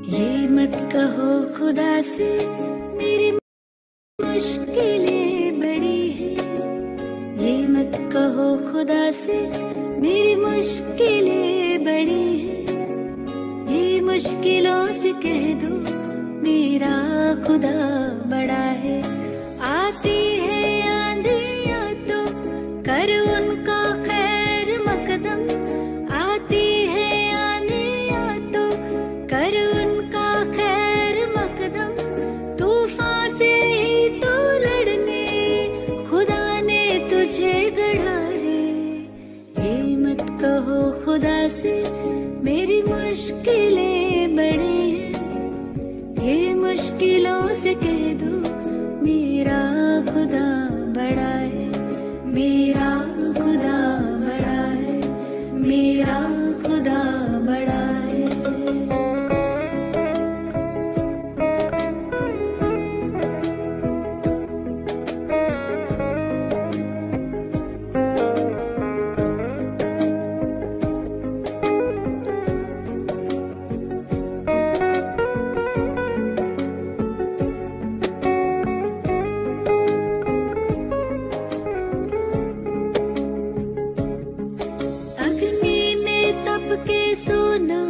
ये मत कहो खुदा से मेरी मुश्किलें बड़ी हैं, ये मत कहो खुदा से मेरी मुश्किलें बड़ी हैं, ये मुश्किलों से कह दो मेरा खुदा बड़ा है। आती है आंधियाँ तो कर उनका खैर मकदम, आती है आंधियाँ तो कर उनका खैर मकदम, तूफान से ही तो लड़ने खुदा ने तुझे गढ़ा है। ये मत कहो खुदा से मेरी मुश्किलें बड़ी हैं, ये मुश्किलों से कह दो मेरा खुदा बड़ा है, मेरा खुदा बड़ा है, मेरा खुदा बड़ा है। अग्नि में तप के सोना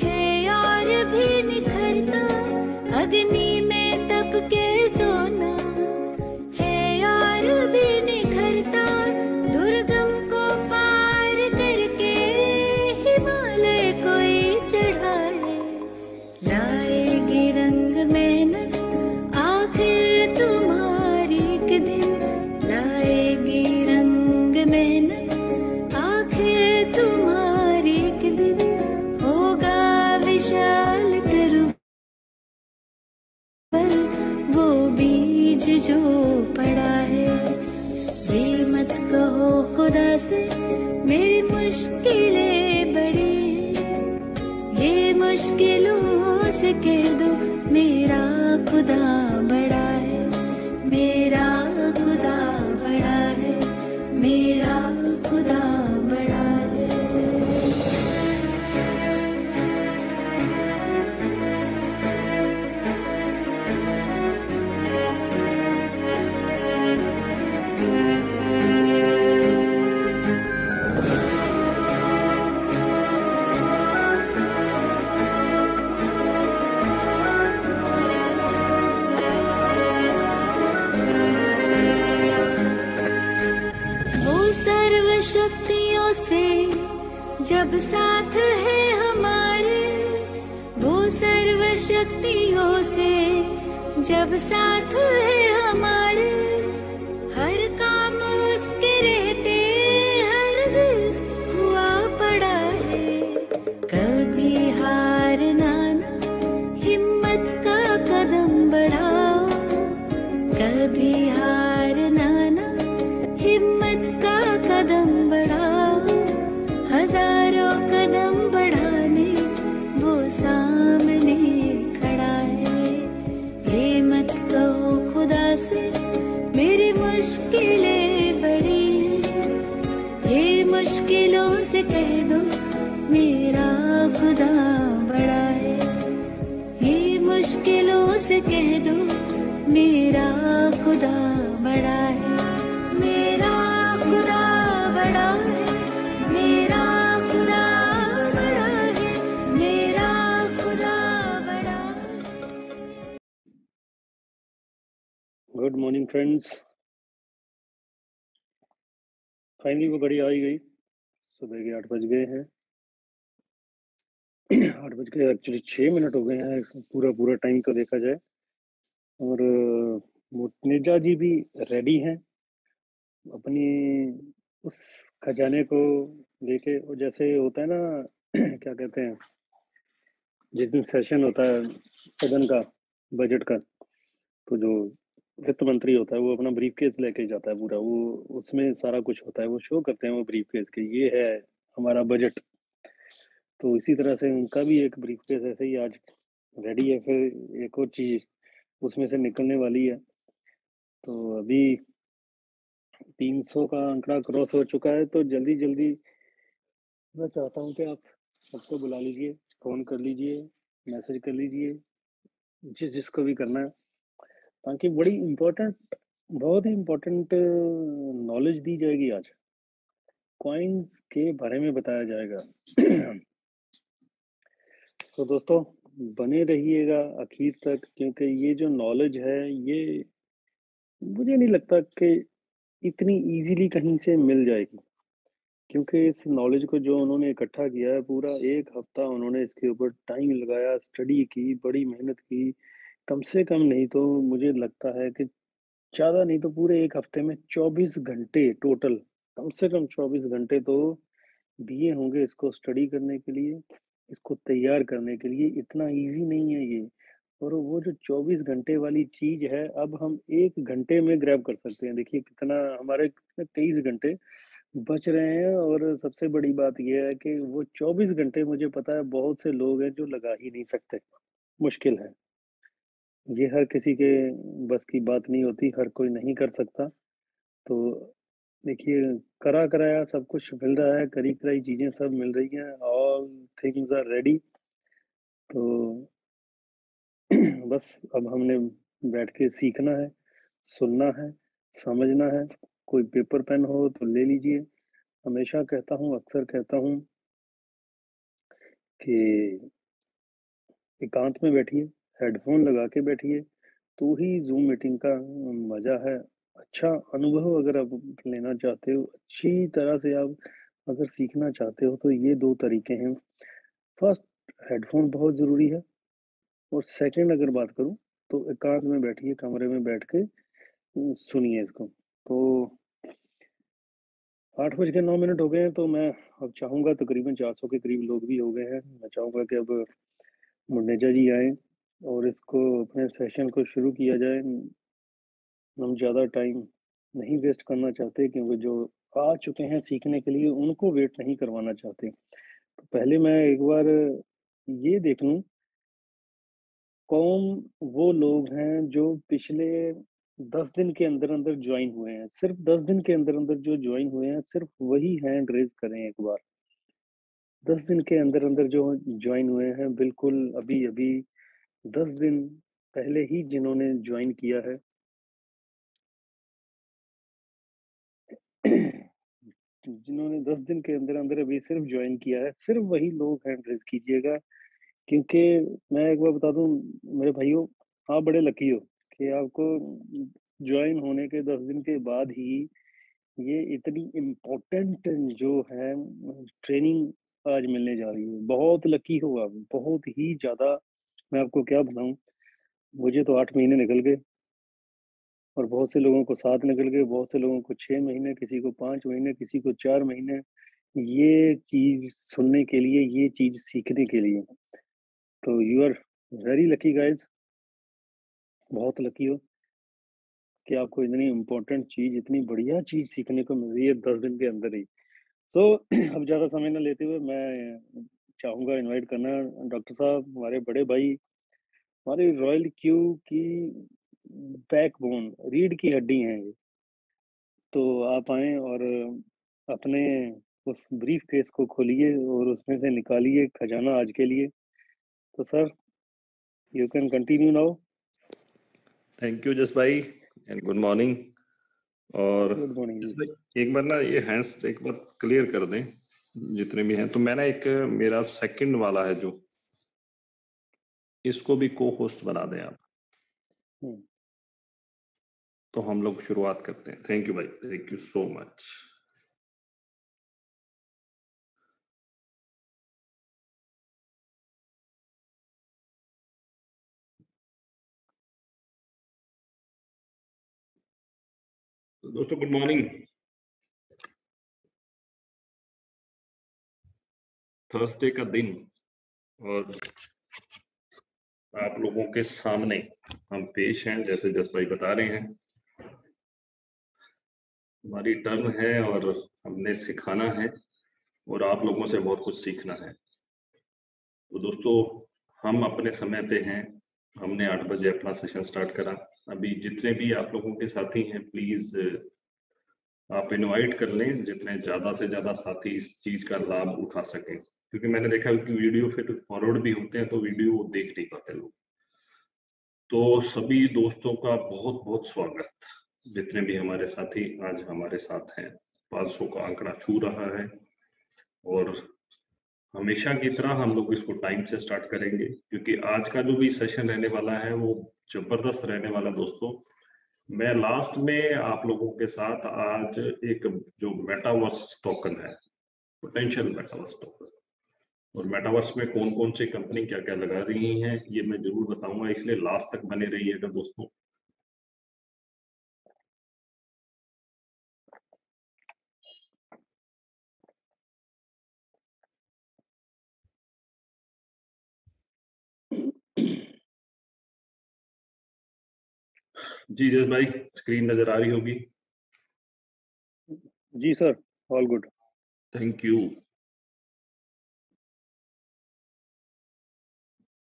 है और भी निखरता, अग्नि में तप के सोना है और भी निखरता, दुर्गम को पार करके हिमालय कोई चढ़ाए, लाएगी रंग मेहनत आखिर तुम्हारी एक दिन, लाएगी रंग मेहनत आखिर तुम्हारी एक दिन, होगा विशाल तरु पर वो बीज जो पड़ा है। ये मत कहो खुदा से मेरी मुश्किलें बड़ी हैं, ये मुश्किलों से कह दो मेरा खुदा बड़ा है, मेरा खुदा बड़ा है, मेरा खुदा बड़ा है। वो सर्व शक्तियों से जब साथ है हमारे, वो सर्व शक्तियों से जब साथ है हमारे, हर काम उसके रहते हरगिज़ हुआ पड़ा है। कभी हारना ना, हिम्मत का कदम बढ़ाओ, कभी हारना ना, हिम्मत का कदम बढ़ाओ, हजारों कदम बढ़ाने वो सामने खड़ा है। ये मत कहो खुदा से मेरी मुश्किलें बड़ी हैं, ये मुश्किलों से कह दो मेरा खुदा बड़ा है, ये मुश्किलों से कह दो मेरा खुदा बड़ा है, मेरा खुदा बड़ा है, मेरा खुदा बड़ा है, मेरा खुदा बड़ा है। Good morning friends. फाइनली वो घड़ी आ ही गई, सुबह के 8 बज गए हैं। 8 बज के एक्चुअली 6 मिनट हो गए हैं पूरा टाइम तो देखा जाए। और मुतनेजा जी भी रेडी हैं अपनी उस खजाने को लेके। और जैसे होता है ना क्या कहते हैं, जिस दिन सेशन होता है सदन का बजट का, तो जो वित्त मंत्री होता है वो अपना ब्रीफ केस लेके जाता है पूरा, वो उसमें सारा कुछ होता है, वो शो करते हैं वो ब्रीफ केस के, ये है हमारा बजट। तो इसी तरह से उनका भी एक ब्रीफ केस ऐसे ही आज रेडी है। फिर एक और चीज उसमें से निकलने वाली है। तो अभी 300 का आंकड़ा क्रॉस हो चुका है, तो जल्दी-जल्दी मैं चाहता हूँ कि आप सबको बुला लीजिए, फ़ोन कर लीजिए, मैसेज कर लीजिए, जिसको भी करना है, ताकि बड़ी इम्पोर्टेंट बहुत ही इम्पोर्टेंट नॉलेज दी जाएगी आज। कॉइन्स के बारे में बताया जाएगा। तो दोस्तों, बने रहिएगा आखिर तक, क्योंकि ये जो नॉलेज है, ये मुझे नहीं लगता कि इतनी ईज़िली कहीं से मिल जाएगी। क्योंकि इस नॉलेज को जो उन्होंने इकट्ठा किया है, पूरा 1 हफ्ता उन्होंने इसके ऊपर टाइम लगाया, स्टडी की, बड़ी मेहनत की। कम से कम नहीं तो मुझे लगता है कि ज़्यादा नहीं तो पूरे 1 हफ्ते में 24 घंटे टोटल, कम से कम 24 घंटे तो दिए होंगे इसको स्टडी करने के लिए, इसको तैयार करने के लिए। इतना ईज़ी नहीं है ये। और वो जो 24 घंटे वाली चीज़ है, अब हम 1 घंटे में ग्रैब कर सकते हैं। देखिए कितना हमारे कितने 23 घंटे बच रहे हैं, और सबसे बड़ी बात ये है कि वो 24 घंटे मुझे पता है बहुत से लोग हैं जो लगा ही नहीं सकते, मुश्किल है। ये हर किसी के बस की बात नहीं होती, हर कोई नहीं कर सकता। तो देखिए, करा-कराया सब कुछ मिल रहा है, करी-कराई चीज़ें सब मिल रही हैं, ऑल थिंग्स आर रेडी। तो बस अब हमने बैठ के सीखना है, सुनना है, समझना है। कोई पेपर पेन हो तो ले लीजिए। हमेशा कहता हूँ, अक्सर कहता हूँ कि एकांत में बैठिए, हेडफ़ोन लगा के बैठिए, तो ही ज़ूम मीटिंग का मज़ा है। अच्छा अनुभव अगर आप लेना चाहते हो, अच्छी तरह से आप अगर सीखना चाहते हो, तो ये 2 तरीके हैं। फर्स्ट, हेडफ़ोन बहुत ज़रूरी है, और सेकंड अगर बात करूँ, तो एकांत में बैठिए, कमरे में बैठ के सुनिए इसको। तो 8 बज के 9 मिनट हो गए हैं, तो मैं अब चाहूँगा, तकरीबन 400 के करीब लोग भी हो गए हैं। मैं चाहूँगा कि अब मुन्नेजा जी आएँ और इसको अपने सेशन को शुरू किया जाए। हम ज़्यादा टाइम नहीं वेस्ट करना चाहते, क्योंकि जो आ चुके हैं सीखने के लिए उनको वेट नहीं करवाना चाहते। तो पहले मैं एक बार ये देख लूँ, कौन वो लोग हैं जो पिछले 10 दिन के अंदर-अंदर जॉइन हुए हैं। सिर्फ़ 10 दिन के अंदर-अंदर जो जॉइन हुए हैं, सिर्फ़ वही हैंड रेज़ करें एक बार। 10 दिन के अंदर-अंदर जो जॉइन हुए हैं, बिल्कुल अभी-अभी 10 दिन पहले ही जिन्होंने जॉइन किया है। जिन्होंने 10 दिन के अंदर-अंदर अभी सिर्फ़ जॉइन किया है, सिर्फ़ वही लोग हैंड रेज़ कीजिएगा। क्योंकि मैं एक बार बता दूँ मेरे भाइयों, आप बड़े लकी हो कि आपको जॉइन होने के 10 दिन के बाद ही ये इतनी इम्पोर्टेंट जो है ट्रेनिंग आज मिलने जा रही है। बहुत लकी हो आप, बहुत ही ज़्यादा। मैं आपको क्या बताऊँ, मुझे तो 8 महीने निकल गए, और बहुत से लोगों को 7 निकल गए, बहुत से लोगों को 6 महीने, किसी को 5 महीने, किसी को 4 महीने, ये चीज़ सुनने के लिए, ये चीज़ सीखने के लिए। तो you are very lucky guys, बहुत लकी हो कि आपको इतनी इम्पोर्टेंट चीज़, इतनी बढ़िया चीज़ सीखने को मिल रही है 10 दिन के अंदर ही। सो अब ज़्यादा समय ना लेते हुए मैं चाहूँगा इनवाइट करना डॉक्टर साहब, हमारे बड़े भाई, हमारी रॉयल क्यू की बैकबोन, रीढ़ की हड्डी हैं ये। तो आप आएँ और अपने उस ब्रीफ़केस को खोलिए और उसमें से निकालिए खजाना आज के लिए। तो sir, you can continue now. Thank you जस भाई एंड गुड मॉर्निंग। और गुड मॉर्निंग जस जी। भाई एक बार ना ये हैंड्स एक बार क्लियर कर दें जितने भी हैं। तो मैं ना एक मेरा सेकंड वाला है जो, इसको भी को होस्ट बना दें आप, हुँ। तो हम लोग शुरुआत करते हैं। थैंक यू भाई, थैंक यू सो मच। दोस्तों गुड मॉर्निंग। थर्सडे का दिन, और आप लोगों के सामने हम पेश हैं, जैसे जस भाई बता रहे हैं। हमारी टर्न है और हमने सिखाना है, और आप लोगों से बहुत कुछ सीखना है। तो दोस्तों, हम अपने समय पे हैं। हमने 8 बजे अपना सेशन स्टार्ट करा। अभी जितने भी आप लोगों के साथी हैं, प्लीज आप इनवाइट कर लें जितने ज्यादा से ज्यादा साथी इस चीज का लाभ उठा सकें, क्योंकि मैंने देखा कि वीडियो फिर फॉरवर्ड भी होते हैं तो वीडियो देख नहीं पाते लोग। तो सभी दोस्तों का बहुत बहुत स्वागत, जितने भी हमारे साथी आज हमारे साथ हैं। 500 का आंकड़ा छू रहा है और हमेशा की तरह हम लोग इसको टाइम से स्टार्ट करेंगे, क्योंकि आज का जो भी सेशन रहने वाला है वो जबरदस्त रहने वाला दोस्तों। मैं लास्ट में आप लोगों के साथ आज एक जो मेटावर्स टोकन है, पोटेंशियल मेटावर्स टोकन, और मेटावर्स में कौन कौन सी कंपनी क्या क्या लगा रही हैं ये मैं जरूर बताऊंगा, इसलिए लास्ट तक बने रहिएगा दोस्तों। जी जस भाई, स्क्रीन नजर आ रही होगी? जी sir, all good. Thank you.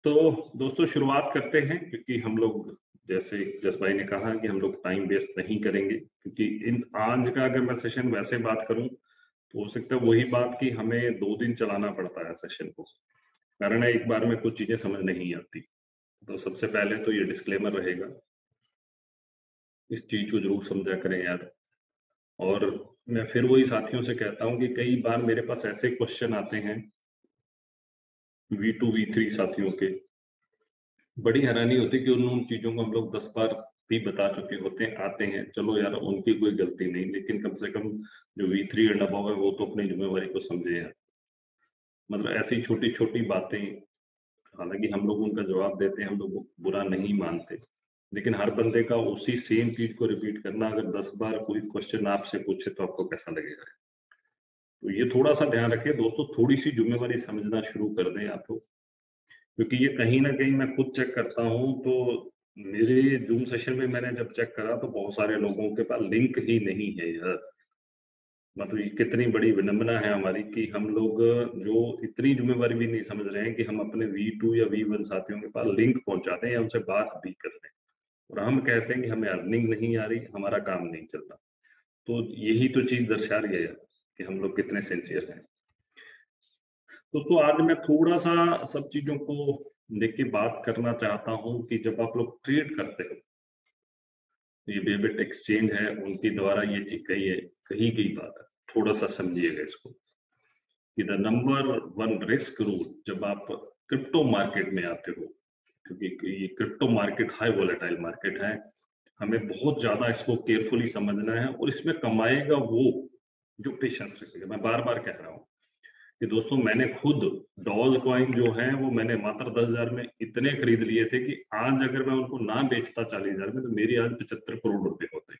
तो दोस्तों शुरुआत करते हैं, क्योंकि हम लोग जैसे जस भाई ने कहा कि हम लोग टाइम वेस्ट नहीं करेंगे, क्योंकि इन आज का अगर मैं सेशन वैसे बात करूं तो हो सकता है वही बात कि हमें 2 दिन चलाना पड़ता है सेशन को, कारण है एक बार में कुछ चीजें समझ नहीं आती। तो सबसे पहले तो ये डिस्क्लेमर रहेगा, इस चीज को जरूर समझा करें यार। और मैं फिर वही साथियों से कहता हूं कि कई बार मेरे पास ऐसे क्वेश्चन आते हैं V2 V3 साथियों के, बड़ी हैरानी होती है कि उन चीजों को हम लोग 10 बार भी बता चुके होते हैं, आते हैं, चलो यार उनकी कोई गलती नहीं, लेकिन कम से कम जो V3 एंड अबव है वो तो अपनी जिम्मेवारी को समझे यार। मतलब ऐसी छोटी छोटी बातें, हालांकि हम लोग उनका जवाब देते हैं, हम लोग बुरा नहीं मानते, लेकिन हर बंदे का उसी सेम चीज को रिपीट करना, अगर 10 बार कोई क्वेश्चन आपसे पूछे तो आपको कैसा लगेगा? तो ये थोड़ा सा ध्यान रखें दोस्तों, थोड़ी सी जिम्मेवारी समझना शुरू कर दें आप लोग, क्योंकि ये कहीं ना कहीं मैं खुद चेक करता हूँ। तो मेरे जूम सेशन में मैंने जब चेक करा तो बहुत सारे लोगों के पास लिंक ही नहीं है यार। मतलब ये कितनी बड़ी विडंबना है हमारी कि हम लोग जो इतनी जिम्मेवारी भी नहीं समझ रहे हैं कि हम अपने V2 या V1 साथियों के पास लिंक पहुंचा दें या उनसे बात भी कर दें, और हम कहते हैं कि हमें अर्निंग नहीं आ रही, हमारा काम नहीं चल रहा। तो यही तो चीज दर्शा रही है यार कि हम लोग कितने सिंसियर हैं। दोस्तों आज मैं थोड़ा सा सब चीजों को लेके बात करना चाहता हूं कि जब आप लोग ट्रेड करते हो, ये बेबिट एक्सचेंज है उनके द्वारा ये चीज कही गई बात है, थोड़ा सा समझिएगा इसको कि द नंबर 1 रिस्क रूल जब आप क्रिप्टो मार्केट में आते हो, क्योंकि ये crypto market high volatile market है, हमें बहुत ज्यादा इसको केयरफुली समझना है, और इसमें कमाएगा वो जो पेशेंस रखेगा। मैं बार बार कह रहा हूँ कि दोस्तों मैंने खुद डॉज कॉइन जो है वो मैंने मात्र 10,000 में इतने खरीद लिए थे कि आज अगर मैं उनको ना बेचता 40,000 में तो मेरी आज 75 करोड़ रुपए होते,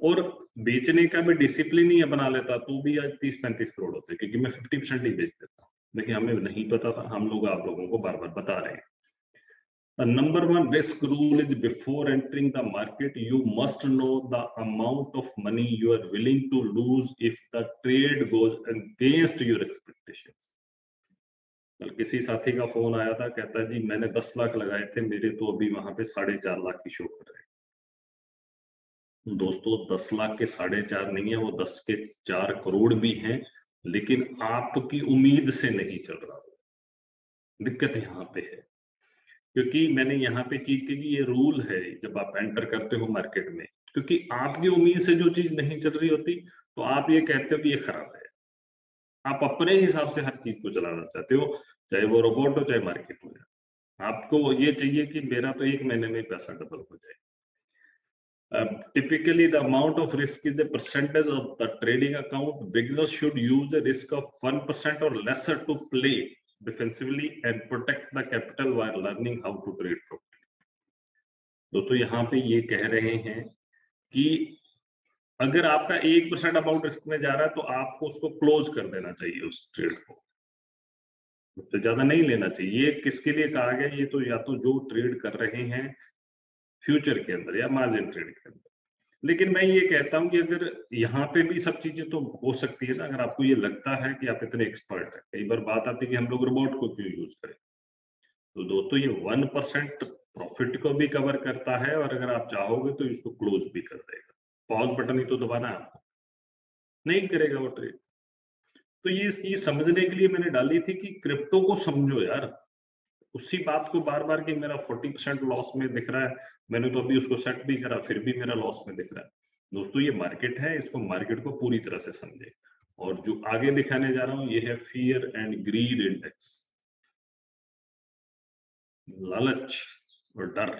और बेचने का मैं डिसिप्लिन ही बना लेता तो भी आज 30-35 करोड़ होते, क्योंकि मैं 50% ही बेच देता। लेकिन हमें नहीं पता था, हम लोग आप लोगों को बार बार बता रहे हैं। The number 1 risk rule is before entering the market, you must know the amount of money you are willing to lose if the trade goes against your expectations. कल किसी साथी का फोन आया था, कहता है जी मैंने 10 लाख लगाए थे, मेरे तो अभी वहां पे 4.5 लाख की शो कर रहे हैं। दोस्तों 10 लाख के 4.5 नहीं है, वो 10 के 4 करोड़ भी हैं, लेकिन आपकी उम्मीद से नहीं चल रहा। दिक्कत यहाँ पे है, क्योंकि मैंने यहाँ पे चीज की कि ये रूल है जब आप एंटर करते हो मार्केट में, क्योंकि आपकी उम्मीद से जो चीज नहीं चल रही होती तो आप ये कहते हो कि ये खराब है। आप अपने हिसाब से हर चीज को चलाना चाहते हो, चाहे वो रोबोट हो चाहे मार्केट हो जाए, आपको ये चाहिए कि मेरा तो 1 महीने में पैसा डबल हो जाए। Typically the amount of risk is a percentage of the trading account. Beginners should use a risk of 1% or lesser to play defensively and protect the capital while learning how to trade properly. दोस्तों यहाँ पे ये कह रहे हैं कि अगर आपका 1% अमाउंट रिस्क में जा रहा है तो आपको उसको क्लोज कर देना चाहिए, उस ट्रेड को, उससे ज्यादा नहीं लेना चाहिए। ये किसके लिए कहा गया? ये तो या तो जो ट्रेड कर रहे हैं फ्यूचर के अंदर या मार्जिन ट्रेड के अंदर। लेकिन मैं ये कहता हूं कि अगर यहाँ पे भी सब चीजें तो हो सकती है ना, अगर आपको ये लगता है कि आप इतने एक्सपर्ट है, कई बार बात आती है कि हम लोग रोबोट को क्यों यूज करें। तो दोस्तों ये 1% प्रॉफिट को भी कवर करता है, और अगर आप चाहोगे तो इसको क्लोज भी कर देगा। पॉज बटन ही तो दबाना है आपको, नहीं करेगा वो ट्रेड। तो ये समझने के लिए मैंने डाली थी कि क्रिप्टो को समझो यार। उसी बात को बार बार कि मेरा 40% लॉस में दिख रहा है, मैंने तो अभी उसको सेट भी करा, फिर भी मेरा लॉस में दिख रहा है। दोस्तों ये मार्केट है, इसको मार्केट को पूरी तरह से समझे। और जो आगे दिखाने जा रहा हूं ये है फियर एंड ग्रीड इंडेक्स, लालच और डर,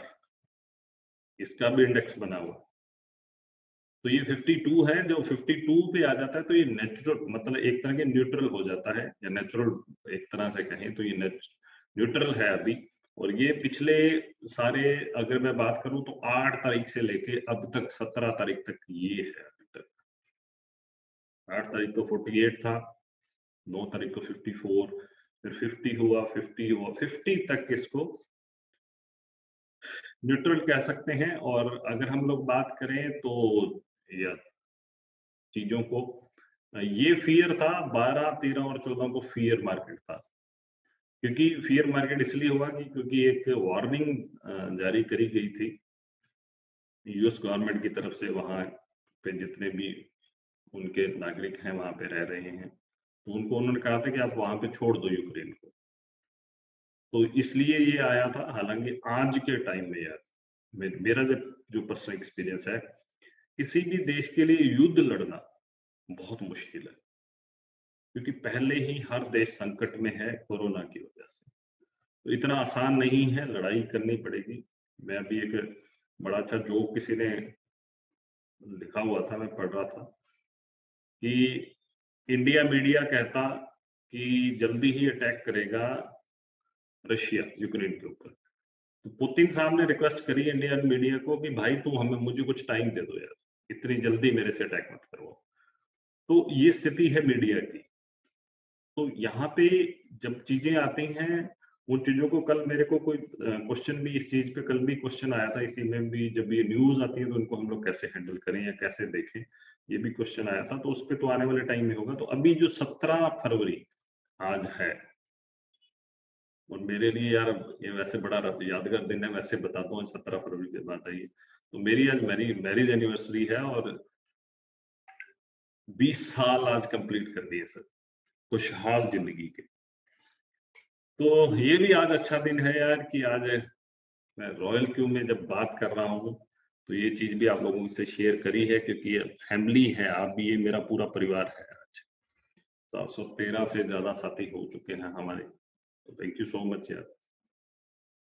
इसका भी इंडेक्स बना हुआ। तो ये 52 है, जो 52 पे आ जाता है तो ये नेचुरल, मतलब एक तरह के न्यूट्रल हो जाता है, या नेचुरल एक तरह से कहें तो ये न्यूट्रल है अभी। और ये पिछले सारे अगर मैं बात करूं तो 8 तारीख से लेके अब तक 17 तारीख तक ये है अभी तक। 8 तारीख को 48 था, 9 तारीख को 54, फिर 50 हुआ, 50 हुआ, 50 तक इसको न्यूट्रल कह सकते हैं। और अगर हम लोग बात करें तो या चीजों को, ये फियर था 12, 13 और 14 को फियर मार्केट था। क्योंकि फियर मार्केट इसलिए हुआ कि क्योंकि एक वार्निंग जारी करी गई थी यूएस गवर्नमेंट की तरफ से, वहां पे जितने भी उनके नागरिक हैं वहां पे रह रहे हैं, तो उनको उन्होंने कहा था कि आप वहां पे छोड़ दो यूक्रेन को। तो इसलिए ये आया था। हालांकि आज के टाइम में यार मेरा जो पर्सनल एक्सपीरियंस है, किसी भी देश के लिए युद्ध लड़ना बहुत मुश्किल है, क्योंकि पहले ही हर देश संकट में है कोरोना की वजह से। तो इतना आसान नहीं है, लड़ाई करनी पड़ेगी। मैं अभी एक बड़ा अच्छा जोक किसी ने लिखा हुआ था, मैं पढ़ रहा था कि इंडिया मीडिया कहता कि जल्दी ही अटैक करेगा रशिया यूक्रेन के ऊपर। तो पुतिन साहब ने रिक्वेस्ट करी इंडियन मीडिया को कि भाई तुम मुझे कुछ टाइम दे दो यार, इतनी जल्दी मेरे से अटैक मत करो। तो ये स्थिति है मीडिया की। तो यहाँ पे जब चीजें आती हैं, उन चीजों को, कल मेरे को कोई क्वेश्चन भी इस चीज पे, कल भी क्वेश्चन आया था इसी में भी, जब ये न्यूज आती है तो उनको हम लोग कैसे हैंडल करें या कैसे देखें, ये भी क्वेश्चन आया था। तो उस पर तो आने वाले टाइम में होगा। तो अभी जो 17 फरवरी आज है, और मेरे लिए यार ये वैसे बड़ा यादगार दिन है, वैसे बताता हूँ 17 फरवरी की बात है ये। तो मेरी आज मैरिज एनिवर्सरी है, और 20 साल आज कंप्लीट कर दिए सर, खुशहाल जिंदगी के। तो ये भी आज अच्छा दिन है यार कि आज मैं रॉयल क्यू में जब बात कर रहा हूँ तो ये चीज भी आप लोगों से शेयर करी है, क्योंकि ये फैमिली है, आप भी, ये मेरा पूरा परिवार है। आज 713 से ज्यादा साथी हो चुके हैं हमारे। तो थैंक यू सो मच यार,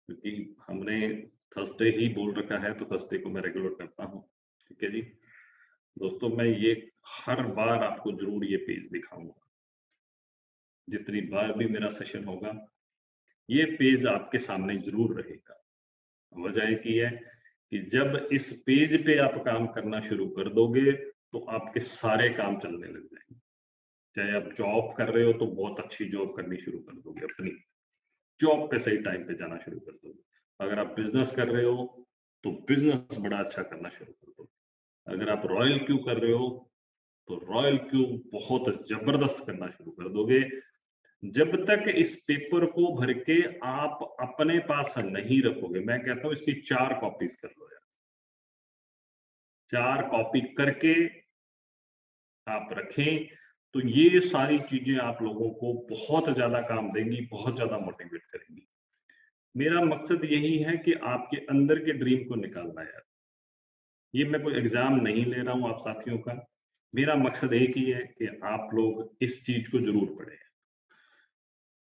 क्योंकि हमने थर्सडे ही बोल रखा है, तो थर्सडे को मैं रेगुलर करता हूँ। ठीक है जी दोस्तों, मैं ये हर बार आपको जरूर ये पेज दिखाऊंगा, जितनी बार भी मेरा सेशन होगा ये पेज आपके सामने जरूर रहेगा। वजह एक ही है कि जब इस पेज पे आप काम करना शुरू कर दोगे तो आपके सारे काम चलने लग जाएंगे। चाहे आप जॉब कर रहे हो तो बहुत अच्छी जॉब करनी शुरू कर दोगे, अपनी जॉब पे सही टाइम पे जाना शुरू कर दोगे। अगर आप बिजनेस कर रहे हो तो बिजनेस बड़ा अच्छा करना शुरू कर दोगे। अगर आप रॉयल क्यू कर रहे हो तो रॉयल क्यू बहुत जबरदस्त करना शुरू कर दोगे। जब तक इस पेपर को भर के आप अपने पास नहीं रखोगे, मैं कहता हूं इसकी 4 कॉपीज कर लो यार, 4 कॉपी करके आप रखें, तो ये सारी चीजें आप लोगों को बहुत ज्यादा काम देंगी, बहुत ज्यादा मोटिवेट करेंगी। मेरा मकसद यही है कि आपके अंदर के ड्रीम को निकालना यार। ये मैं कोई एग्जाम नहीं ले रहा हूं आप साथियों का, मेरा मकसद एक ही है कि आप लोग इस चीज को जरूर पढ़ें।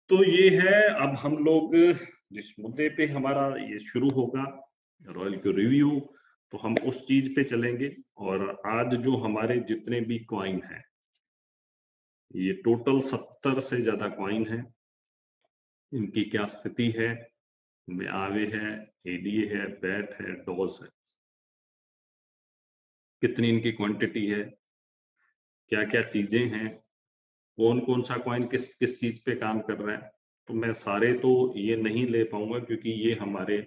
तो ये है, अब हम लोग जिस मुद्दे पे हमारा ये शुरू होगा रॉयल क्यू रिव्यू, तो हम उस चीज पे चलेंगे। और आज जो हमारे जितने भी कॉइन हैं, ये टोटल 70 से ज्यादा कॉइन है, इनकी क्या स्थिति है, इनमें आवे है, एडीए है, बैट है, डॉज है, कितनी इनकी क्वांटिटी है, क्या क्या चीजें हैं, कौन कौन सा कॉइन किस किस चीज पे काम कर रहा है। तो मैं सारे तो ये नहीं ले पाऊंगा, क्योंकि ये हमारे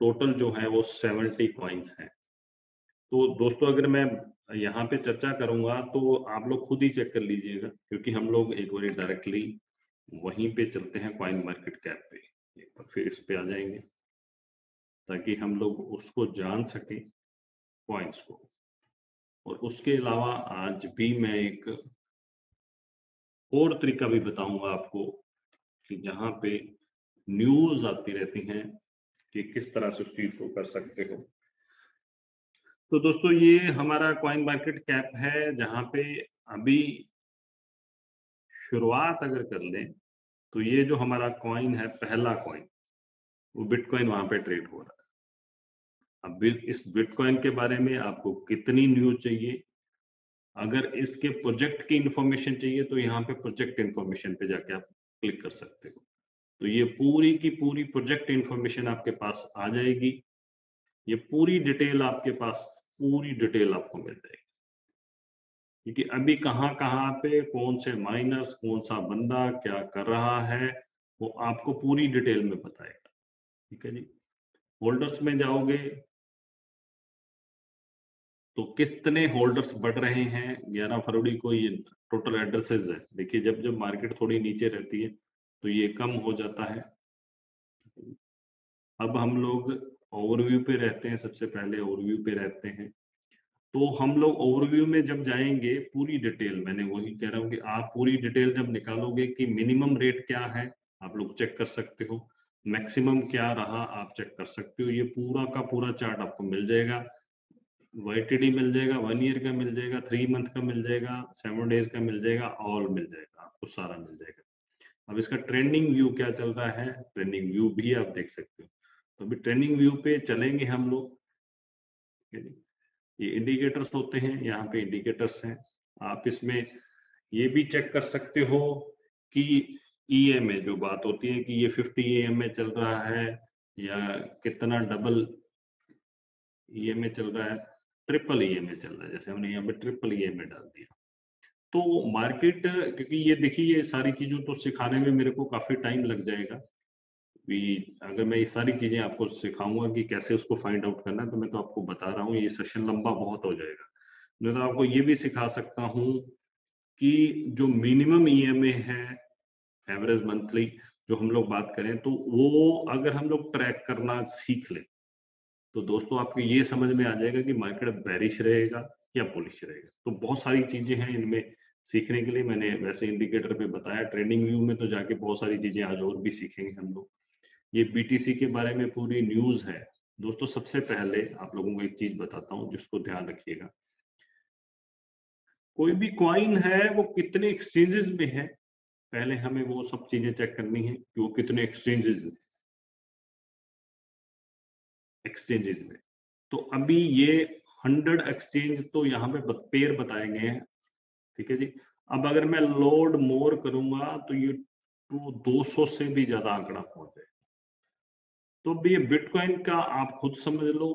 टोटल जो है वो 70 कॉइन्स हैं। तो दोस्तों अगर मैं यहाँ पे चर्चा करूंगा तो आप लोग खुद ही चेक कर लीजिएगा, क्योंकि हम लोग एक बार डायरेक्टली वहीं पे चलते हैं कॉइन मार्केट कैप पे, एक बार फिर इस पे आ जाएंगे ताकि हम लोग उसको जान सकें कॉइन्स को। और उसके अलावा आज भी मैं एक और तरीका भी बताऊंगा आपको कि जहां पे न्यूज आती रहती हैं कि किस तरह से उस चीज को कर सकते हो। तो दोस्तों ये हमारा कॉइन मार्केट कैप है, जहां पे अभी शुरुआत अगर कर लें तो ये जो हमारा कॉइन है, पहला कॉइन, वो बिटकॉइन वहां पे ट्रेड हो रहा है। अब इस बिटकॉइन के बारे में आपको कितनी न्यूज चाहिए? अगर इसके प्रोजेक्ट की इंफॉर्मेशन चाहिए तो यहाँ पे प्रोजेक्ट इंफॉर्मेशन पे जाके आप क्लिक कर सकते हो। तो ये पूरी की पूरी प्रोजेक्ट इंफॉर्मेशन आपके पास आ जाएगी। ये पूरी डिटेल आपके पास, पूरी डिटेल आपको मिल जाएगी, क्योंकि अभी कहाँ कहाँ पे कौन से माइनर्स, कौन सा बंदा क्या कर रहा है, वो आपको पूरी डिटेल में बताएगा। ठीक है जी। होल्डर्स में जाओगे तो कितने होल्डर्स बढ़ रहे हैं 11 फरवरी को, ये टोटल एड्रेसेस है। देखिए जब जब मार्केट थोड़ी नीचे रहती है तो ये कम हो जाता है। अब हम लोग ओवरव्यू पे रहते हैं, सबसे पहले ओवरव्यू पे रहते हैं। तो हम लोग ओवरव्यू में जब जाएंगे पूरी डिटेल, मैंने वही कह रहा हूँ कि आप पूरी डिटेल जब निकालोगे कि मिनिमम रेट क्या है आप लोग चेक कर सकते हो, मैक्सिमम क्या रहा आप चेक कर सकते हो। ये पूरा का पूरा चार्ट आपको मिल जाएगा। YTD मिल जाएगा, 1 ईयर का मिल जाएगा, 3 मंथ का मिल जाएगा, 7 डेज का मिल जाएगा, ऑल मिल जाएगा, आपको सारा मिल जाएगा। अब इसका ट्रेंडिंग व्यू क्या चल रहा है, ट्रेंडिंग व्यू भी आप देख सकते हो। तो अभी ट्रेंडिंग व्यू पे चलेंगे हम लोग। ये इंडिकेटर्स होते हैं, यहाँ पे इंडिकेटर्स हैं। आप इसमें ये भी चेक कर सकते हो कि EMA जो बात होती है कि ये 50 EMA चल रहा है या कितना डबल EMA चल रहा है, ट्रिपल EMA चल रहा है। जैसे हमने यहाँ पे ट्रिपल EMA डाल दिया तो मार्केट, क्योंकि ये देखिए ये सारी चीजों तो सिखाने में मेरे को काफी टाइम लग जाएगा। अगर मैं ये सारी चीजें आपको सिखाऊंगा कि कैसे उसको फाइंड आउट करना है तो मैं तो आपको बता रहा हूँ ये सेशन लंबा बहुत हो जाएगा। मैं तो आपको ये भी सिखा सकता हूँ कि जो मिनिमम EMA है, एवरेज मंथली जो हम लोग बात करें, तो वो अगर हम लोग ट्रैक करना सीख लें तो दोस्तों आपको ये समझ में आ जाएगा कि मार्केट बेरिश रहेगा या बुलिश रहेगा। तो बहुत सारी चीजें हैं इनमें सीखने के लिए। मैंने वैसे इंडिकेटर पे बताया, ट्रेंडिंग व्यू में तो जाके बहुत सारी चीजें आज और भी सीखेंगे हम लोग। ये BTC के बारे में पूरी न्यूज है दोस्तों। सबसे पहले आप लोगों को एक चीज बताता हूँ जिसको ध्यान रखिएगा, कोई भी कॉइन है वो कितने एक्सचेंजेस में है, पहले हमें वो सब चीजें चेक करनी है कि वो कितने एक्सचेंजेस में। तो अभी ये 100 एक्सचेंज तो यहाँ पे पेयर बताए गए हैं। ठीक है जी। अब अगर मैं लोड मोर करूंगा तो ये 200 से भी ज्यादा आंकड़ा पहुंच जाए। तो अब ये बिटकॉइन का आप खुद समझ लो,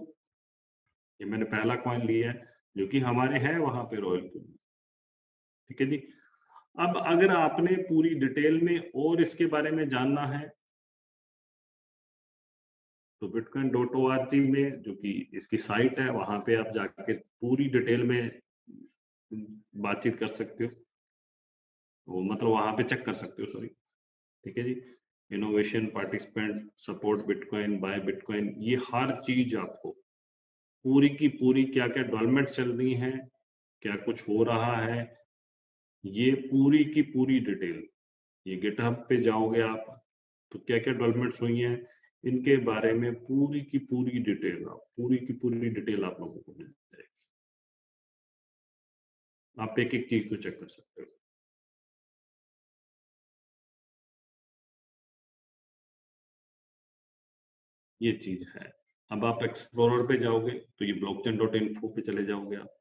ये मैंने पहला कॉइन लिया है जो कि हमारे है वहां पे रॉयल। ठीक है जी। अब अगर आपने पूरी डिटेल में और इसके बारे में जानना है तो bitcoin.org में जो कि इसकी साइट है वहां पे आप जाके पूरी डिटेल में बातचीत कर सकते हो, वो मतलब वहां पे चेक कर सकते हो, सॉरी। ठीक है जी। Innovation, participant, support bitcoin, buy bitcoin, ये हर चीज आपको पूरी की पूरी क्या क्या डेवलपमेंट चल रही हैं, क्या कुछ हो रहा है, ये पूरी की पूरी डिटेल। ये गिटहब पे जाओगे आप तो क्या क्या डेवलपमेंट्स हुई हैं इनके बारे में पूरी की पूरी डिटेल, आप लोगों को मिल जाएगी। आप एक एक चीज को चेक कर सकते हो। ये चीज है। अब आप एक्सप्लोरर पे जाओगे तो ये blockchain.info पे चले जाओगे आप।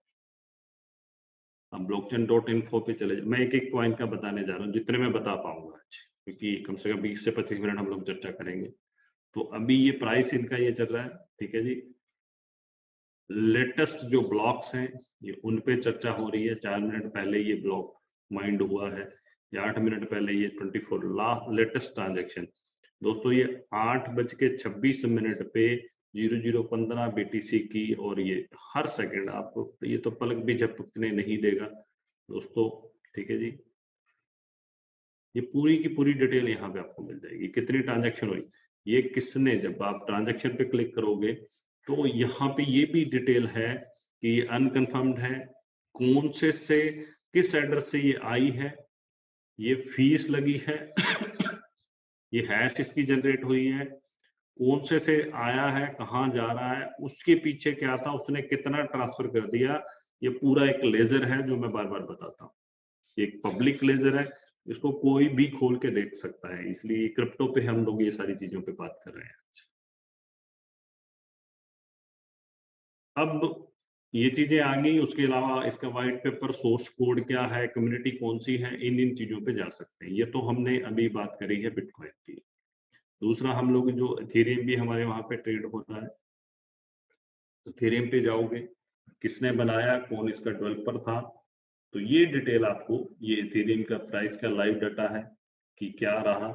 अब blockchain.info पे चले मैं एक एक पॉइंट का बताने जा रहा हूँ जितने मैं बता पाऊंगा आज, क्योंकि कम से कम 20 से 25 मिनट हम लोग चर्चा करेंगे। तो अभी ये प्राइस इनका ये चल रहा है। ठीक है जी। लेटेस्ट जो ब्लॉक्स हैं ये उन पे चर्चा हो रही है। 4 मिनट पहले ये ब्लॉक माइंड हुआ है, या 8 मिनट पहले ये 24 लेटेस्ट ट्रांजेक्शन। दोस्तों ये 8:26 पे 0015 BTC की, और ये हर सेकंड आपको ये तो पलक भी झपकने नहीं देगा दोस्तों। ठीक है जी। ये पूरी की पूरी डिटेल यहाँ पे आपको मिल जाएगी, कितनी ट्रांजैक्शन हुई, ये किसने, जब आप ट्रांजैक्शन पे क्लिक करोगे तो यहाँ पे ये भी डिटेल है कि ये अनकंफर्म्ड है कौन से किस एड्रेस से ये आई है, ये फीस लगी है, ये हैश इसकी जनरेट हुई है, कौन से आया है, कहाँ जा रहा है, उसके पीछे क्या था, उसने कितना ट्रांसफर कर दिया, ये पूरा एक लेजर है जो मैं बार बार बताता हूँ। एक पब्लिक लेजर है, इसको कोई भी खोल के देख सकता है, इसलिए क्रिप्टो पे हम लोग ये सारी चीजों पे बात कर रहे हैं। अब ये चीजें आ गई, उसके अलावा इसका व्हाइट पेपर, सोर्स कोड क्या है, कम्युनिटी कौन सी है, इन चीजों पे जा सकते हैं। ये तो हमने अभी बात करी है बिटकॉइन की। दूसरा, हम लोग जो इथेरियम भी हमारे वहां पे ट्रेड होता है, इथेरियम पे जाओगे, किसने बनाया, कौन इसका डेवलपर था, तो ये डिटेल आपको, ये इथेरियम का प्राइस का लाइव डाटा है कि क्या रहा,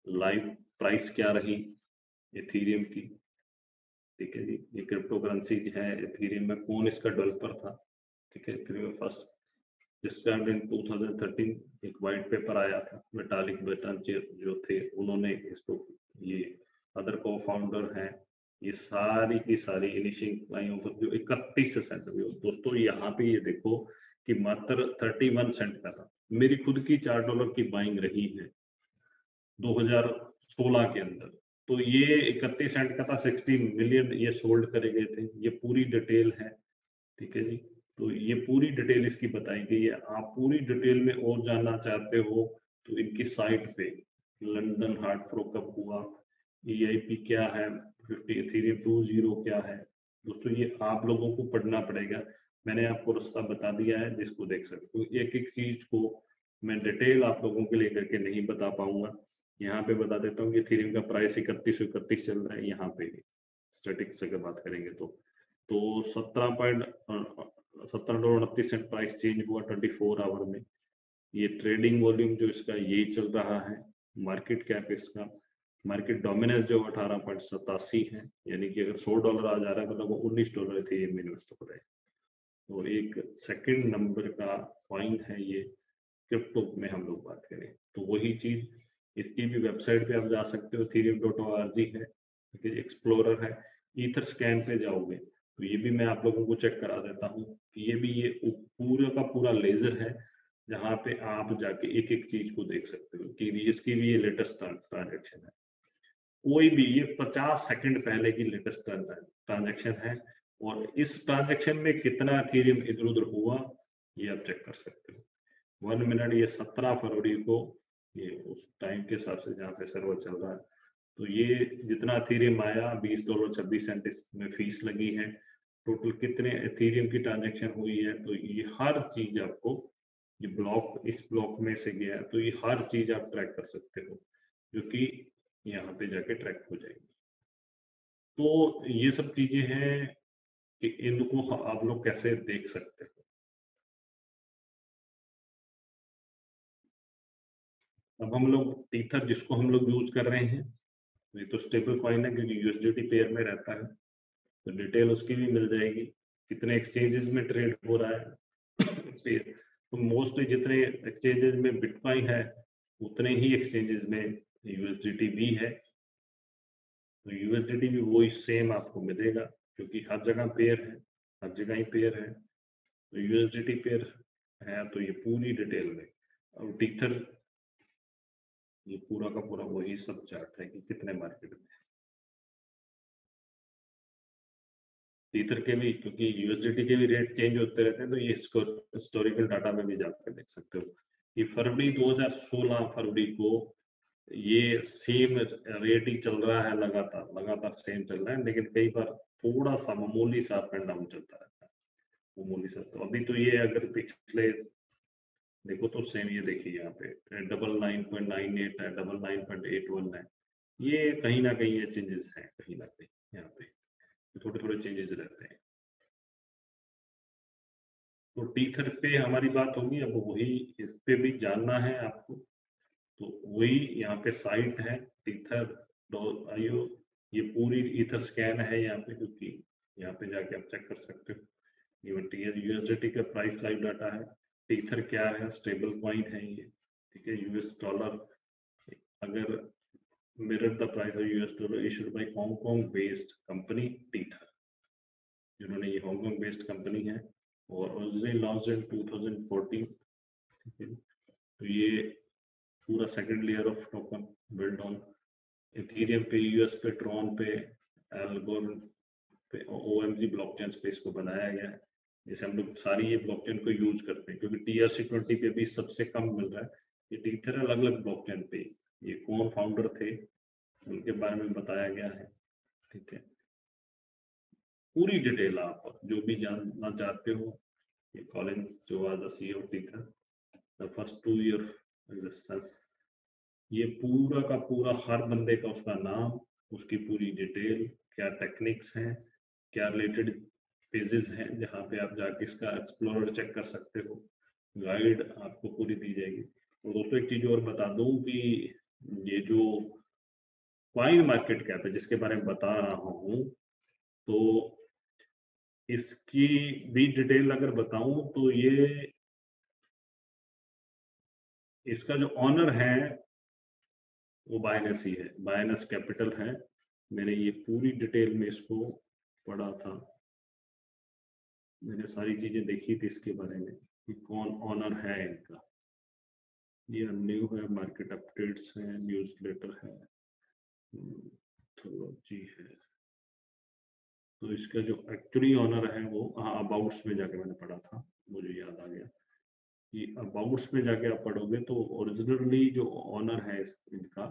लाइव प्राइस क्या रही इथेरियम की। ठीक है जी, ये क्रिप्टो करेंसी है इथेरियम में, कौन इसका डेवलपर था। ठीक है, इथेरियम में फर्स्ट डिस्क्राइब्ड इन 2013 एक वाइट पेपर आया था, विटालिक बुटेरिन जो थे उन्होंने इसको, ये अदर को फाउंडर हैं, ये सारी की सारी इनिशियल जो 31 सेंट हुई। दोस्तों यहाँ पे ये देखो कि मात्र 31 सेंट का था। मेरी खुद की $4 की बाइंग रही है 2016 के अंदर, तो ये 31 सेंट का था, 60 मिलियन ये सोल्ड करे गए थे। ये पूरी डिटेल है। ठीक है जी, तो ये पूरी डिटेल इसकी बताई गई है। आप पूरी डिटेल में और जानना चाहते हो तो इनकी साइट पे, लंदन हार्ड फ्रोक कब हुआ, EIP क्या है, 50 इथेरियम 20 क्या है। दोस्तों ये आप लोगों को पढ़ना पड़ेगा, मैंने आपको रास्ता बता दिया है जिसको देख सकते हो। एक एक चीज को मैं डिटेल आप लोगों के लेकर के नहीं बता पाऊंगा। यहाँ पे बता देता हूँ कि इथेरियम का प्राइस 31 चल रहा है। यहाँ पे स्टैटिक से अगर बात करेंगे तो 17.29 प्राइस चेंज हुआ 24 आवर में। ये ट्रेडिंग वॉल्यूम जो इसका यही चल रहा है। मार्केट कैप इसका, मार्केट डोमिनेंस जो 18.87 है, यानी कि अगर $100 आ जा रहा है तो लगभग $19 थे ये में इन्वेस्ट हो रहे हैं। तो एक सेकंड नंबर का कॉइन है ये, क्रिप्टो में हम लोग बात करें तो वही चीज। इसकी भी वेबसाइट पे आप जा सकते हो, ethereum.org है, एक्सप्लोरर है। ईथर स्कैन पे जाओगे तो ये भी मैं आप लोगों को चेक करा देता हूँ कि ये भी ये पूरा का पूरा लेजर है, जहाँ पे आप जाके एक एक चीज को देख सकते हो कि इसकी भी ये लेटेस्ट ट्रांजेक्शन है। कोई भी ये 50 सेकंड पहले की लेटेस्ट ट्रांजेक्शन है, और इस ट्रांजेक्शन में कितना इथेरियम इधर उधर हुआ ये आप चेक कर सकते हो। 1 मिनट, ये 17 फरवरी को, ये उस टाइम के हिसाब से जहाँ से सर्वर चल रहा है, तो ये जितना इथेरियम आया $20.26 इसमें फीस लगी है। टोटल कितने इथेरियम की ट्रांजेक्शन हुई है, तो ये हर चीज आपको, ये ब्लॉक इस ब्लॉक में से गया तो ये हर चीज आप ट्रैक कर सकते हो, जो कि यहाँ पे जाके ट्रैक हो जाएगी। तो ये सब चीजें हैं कि इनको आप लोग कैसे देख सकते हो। अब हम लोग टीथर जिसको हम लोग यूज कर रहे हैं, ये तो स्टेबल कॉइन है क्योंकि USDT पेयर में रहता है, तो डिटेल उसकी भी मिल जाएगी, कितने एक्सचेंजेस में ट्रेड हो रहा है। तो मोस्टली जितने एक्सचेंजेस में बिटकॉइन है उतने ही एक्सचेंजेस में USDT भी है। तो USDT भी वही सेम आपको मिलेगा क्योंकि हर जगह पेयर है, हर जगह ही पेयर है। तो USDT पेयर है, तो ये पूरी डिटेल में। और टीथर ये पूरा का पूरा वही सब चार्ट है कि कितने मार्केट में। टीथर के भी, क्योंकि USDT के भी रेट चेंज होते रहते हैं, तो ये इसको हिस्टोरिकल डाटा में भी जाकर देख सकते हो कि फरवरी 2016 फरवरी को ये सेम रेट ही चल रहा है, लगातार सेम चल रहा है, लेकिन कई बार थोड़ा सा मामूली सा अप एंड डाउन चलता रहता है, मामूली सा। तो अभी तो ये अगर पिछले देखो तो सेम, ये देखिए यहाँ पे 99.98 है, 99.81 है, ये कहीं ना कहीं ये चेंजेस हैं, कहीं ना कहीं यहाँ पे थोड़े थोड़े चेंजेस रहते हैं। तो टीथर पे हमारी बात होगी। अब वही इस पे भी जानना है आपको, तो वही यहाँ पे साइट है टीथर.io। ये पूरी ईथर स्कैन है यहाँ पे, क्योंकि यहाँ पे जाके आप चेक कर सकते हो। ये USDT का प्राइस लाइव डाटा है। टीथर क्या है, स्टेबल कॉइन है ये। ठीक है, US डॉलर अगर mirror the price of US dollar issued by Hong Kong based company Tether, जिन्होंने ये हांगकांग बेस्ड कंपनी है और ओरिजिनली लॉन्च इन 2014। ठीक है, तो ये पूरा second layer of token build on Ethereum पे, यूएस पे, ट्रॉन पे, एल्गोरिथम पे, ओएमजी ब्लॉकचेन पे इसको बनाया गया है। जैसे हम लोग सारी ये ब्लॉकचेन को यूज करते हैं, क्योंकि TRC20 पे भी सबसे कम मिल रहा है। ये टीथर अलग अलग ब्लॉकचेन पे, ये कौन फाउंडर थे उनके बारे में बताया गया है। ठीक है, पूरी डिटेल आप जो भी जानना चाहते हो, ये कॉलिंस जो was the CEO of Tether the first 2 year existence, ये पूरा का पूरा हर बंदे का उसका नाम, उसकी पूरी डिटेल, क्या टेक्निक्स हैं, क्या रिलेटेड पेजेस हैं जहाँ पे आप जाके इसका एक्सप्लोरर चेक कर सकते हो, गाइड आपको पूरी दी जाएगी। और दोस्तों एक चीज और बता दूं कि ये जो कॉइन मार्केट कैप है जिसके बारे में बता रहा हूँ, तो इसकी भी डिटेल अगर बताऊं तो ये इसका जो ऑनर है वो बाइनस ही है, बाइनस कैपिटल है। मैंने ये पूरी डिटेल में इसको पढ़ा था, मैंने सारी चीजें देखी थी इसके बारे में कि कौन ऑनर है इनका। ये न्यू है, मार्केट अपडेट्स है, न्यूज़लेटर है, थोलॉजी है। तो इसका जो एक्चुअली ऑनर है वो अबाउट्स में जाके मैंने पढ़ा था, मुझे याद आ गया कि अबाउट्स में जाके आप पढ़ोगे तो ओरिजिनली जो ऑनर है इनका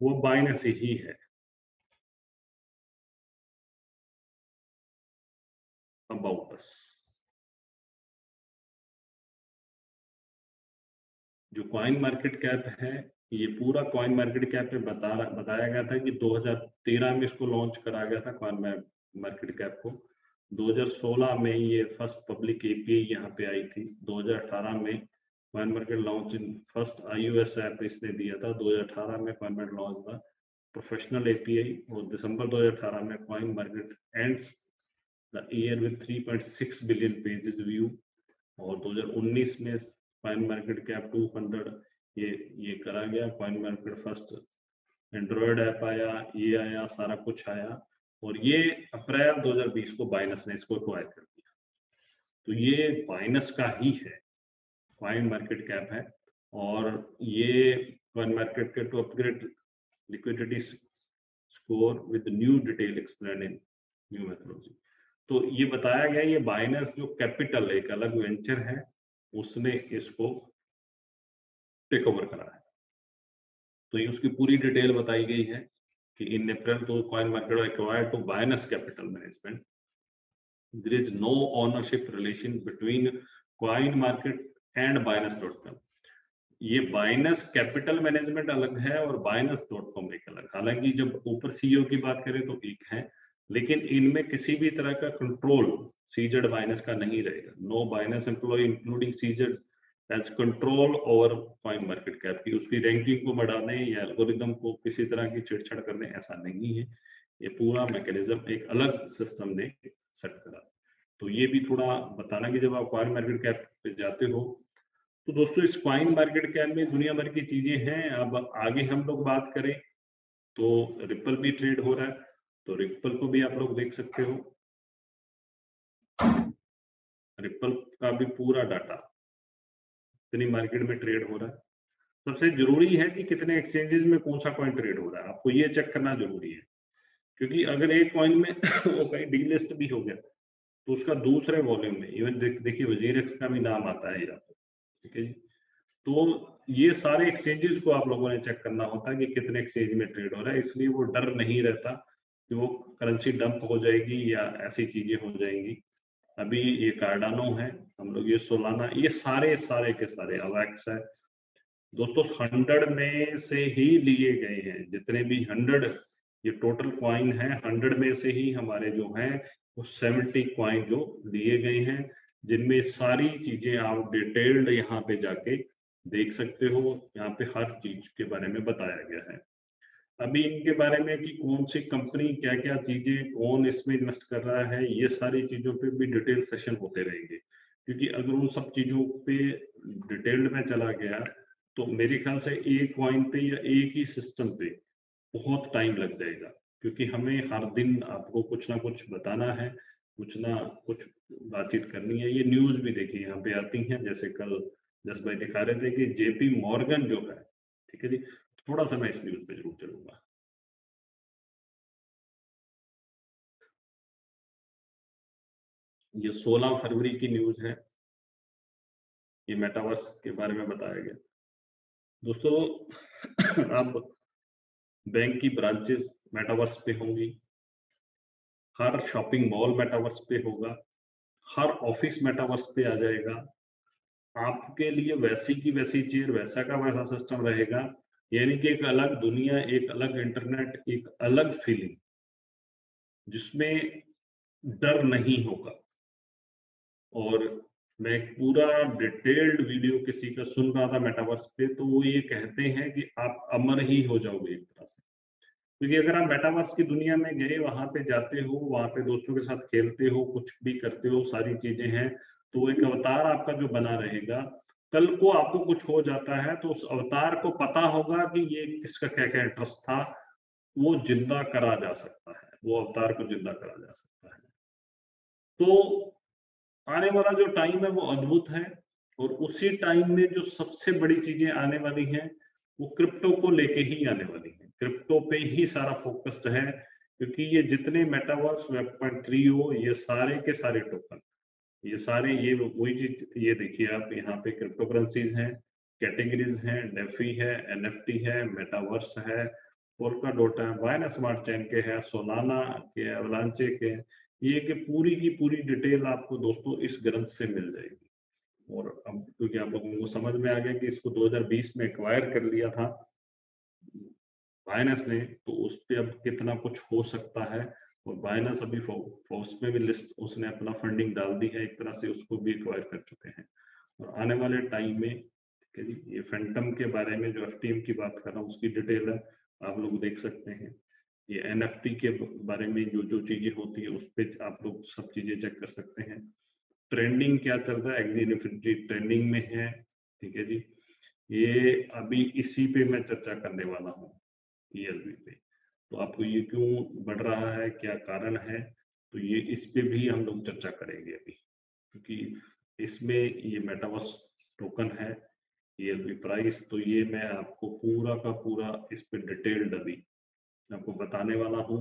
वो बाइनस ही है। अबाउट अस जो कॉइन मार्केट कैप है, ये पूरा कॉइन मार्केट कैप में बताया गया था कि 2013 में इसको लॉन्च करा गया था कॉइन मार्केट कैप को। 2016 में ये फर्स्ट पब्लिक API यहाँ पे आई थी। 2018 में coin market launch in first iOS app इसने दिया था। 2018 में कॉइन मार्केट लॉन्च था प्रोफेशनल API, और दिसंबर 2018 में coin market ends the year with 3.6 billion pages view. और 2019 में कॉइन मार्केट कैप 200 ये करा गया। Coin market first Android app आया, ये आया, सारा कुछ आया, और ये अप्रैल 2020 को बाइनस ने इसको एक्वायर कर दिया। तो ये बाइनस का ही है, कॉइन मार्केट कैप है। और ये कॉइन मार्केट के to upgrade liquidity score with new detail explain in new methodology. तो ये बताया गया ये बाइनस जो कैपिटल एक अलग वेंचर है उसने इसको टेक ओवर करा है। तो ये उसकी पूरी डिटेल बताई गई है कि इन अप्रैल तो coin market acquired to Binance capital management, there is no ownership relation between coin market and binance.com। ये बाइनस कैपिटल मैनेजमेंट अलग है और binance.com एक अलग। हालांकि जब ऊपर CEO की बात करें तो एक है, लेकिन इनमें किसी भी तरह का कंट्रोल सीजेड बाइनस का नहीं रहेगा। No Binance employ including CZ has control over coin market cap की उसकी रैंकिंग को बढ़ाने या एल्गोरिदम को किसी तरह की छेड़छाड़ करने, ऐसा नहीं है। ये पूरा मैकेनिज्म एक अलग सिस्टम ने सेट करा। तो ये भी थोड़ा बताना कि जब आप कॉइन मार्केट कैप पे जाते हो तो दोस्तों इस कॉइन मार्केट कैप में दुनिया भर की चीजें हैं। अब आगे हम लोग बात करें तो रिपल भी ट्रेड हो रहा है, तो रिपल को भी आप लोग देख सकते हो। रिपल का भी पूरा डाटा कितनी मार्केट में ट्रेड हो रहा है। सबसे जरूरी है कि कितने एक्सचेंजेस में कौन सा कॉइन ट्रेड हो रहा है, आपको ये चेक करना जरूरी है। क्योंकि अगर एक कॉइन में वो कहीं डीलिस्ट भी हो गया तो उसका दूसरे वॉल्यूम में इवन देखिए वजीरेक्स का भी नाम आता है यहाँ पे। ठीक है जी, तो ये सारे एक्सचेंजेस को आप लोगों ने चेक करना होता है कि कितने एक्सचेंज में ट्रेड हो रहा है। इसलिए वो डर नहीं रहता कि वो करेंसी डंप हो जाएगी या ऐसी चीजें हो जाएंगी। अभी ये कार्डानो है, हम लोग ये सोलाना, ये सारे के सारे अवैक्स है दोस्तों 100 में से ही लिए गए हैं। जितने भी 100 ये टोटल कॉइन है, 100 में से ही हमारे जो हैं वो 70 कॉइन जो लिए गए हैं, जिनमें सारी चीजें आप डिटेल्ड यहाँ पे जाके देख सकते हो। यहाँ पे हर चीज के बारे में बताया गया है। अभी इनके बारे में कि कौन सी कंपनी क्या क्या चीजें, कौन इसमें इन्वेस्ट कर रहा है, ये सारी चीजों पे भी डिटेल सेशन होते रहेंगे। क्योंकि अगर उन सब चीजों पे डिटेल्ड में चला गया तो मेरे ख्याल से एक कॉइन पे या एक ही सिस्टम पे बहुत टाइम लग जाएगा। क्योंकि हमें हर दिन आपको कुछ ना कुछ बताना है, कुछ ना कुछ बातचीत करनी है। ये न्यूज भी देखिए यहाँ पे आती हैं, जैसे कल जस भाई दिखा रहे थे कि जेपी मॉर्गन जो है, ठीक है जी, थोड़ा सा मैं इस न्यूज पे जरूर चलूंगा। ये 16 फरवरी की न्यूज है, ये मेटावर्स के बारे में बताया गया। दोस्तों अब बैंक की ब्रांचेस मेटावर्स पे होंगी, हर शॉपिंग मॉल मेटावर्स पे होगा, हर ऑफिस मेटावर्स पे आ जाएगा। आपके लिए वैसी की वैसी चेयर, वैसा का वैसा सिस्टम रहेगा, यानी कि एक अलग दुनिया, एक अलग इंटरनेट, एक अलग फीलिंग, जिसमें डर नहीं होगा। और मैं एक पूरा डिटेल्ड वीडियो किसी का सुन रहा था मेटावर्स पे, तो वो ये कहते हैं कि आप अमर ही हो जाओगे एक तरह से। क्योंकि अगर आप मेटावर्स की दुनिया में गए, वहां पे जाते हो, वहां पे दोस्तों के साथ खेलते हो, कुछ भी करते हो, सारी चीजें हैं, तो वो एक अवतार आपका जो बना रहेगा। कल को आपको कुछ हो जाता है तो उस अवतार को पता होगा कि ये किसका क्या क्या इंटरेस्ट था, वो जिंदा करा जा सकता है, वो अवतार को जिंदा करा जा सकता है। तो आने वाला जो टाइम है वो अद्भुत है, और उसी टाइम में जो सबसे बड़ी चीजें आने वाली हैं वो क्रिप्टो को लेके ही आने वाली हैं। क्रिप्टो पे ही सारा फोकस्ड है, क्योंकि ये जितने मेटावर्स, वेब.3 हो, ये सारे के सारे टोकन, ये सारे, ये वही चीज, ये देखिए आप यहाँ पे क्रिप्टो करेंसीज हैं, कैटेगरीज हैं, डेफी है, एनएफटी है, मेटावर्स है, पोल्का डॉट है, बायनांस स्मार्ट चेन के है, सोलाना के, अवलांचे के, ये कि पूरी की पूरी डिटेल आपको दोस्तों इस ग्रंथ से मिल जाएगी। और अब क्योंकि आप लोगों को समझ में आ गया कि इसको 2020 में एक्वायर कर लिया था बायनांस ने, तो उस पे अब कितना कुछ हो सकता है। और बायनांस अभी उसमें भी लिस्ट, उसने अपना फंडिंग डाल दी है, एक तरह से उसको भी एक्वायर कर चुके हैं। और आने वाले टाइम में ये फैंटम के बारे में जो एफटीएम की बात कर रहा हूँ, उसकी डिटेल है, आप लोग देख सकते हैं। ये एनएफटी के बारे में जो जो चीजें होती है उस पर आप लोग सब चीजें चेक कर सकते हैं। ट्रेंडिंग क्या चल रहा है, एक्सी निफ्टी ट्रेंडिंग में है, ठीक है जी। ये अभी इसी पे मैं चर्चा करने वाला हूँ, ईएलबी पे। तो आपको ये क्यों बढ़ रहा है, क्या कारण है, तो ये इस पे भी हम लोग चर्चा करेंगे अभी, क्योंकि इसमें ये मेटावर्स टोकन है, ईएलबी प्राइस, तो ये मैं आपको पूरा का पूरा इस पे डिटेल्ड अभी आपको बताने वाला हूँ,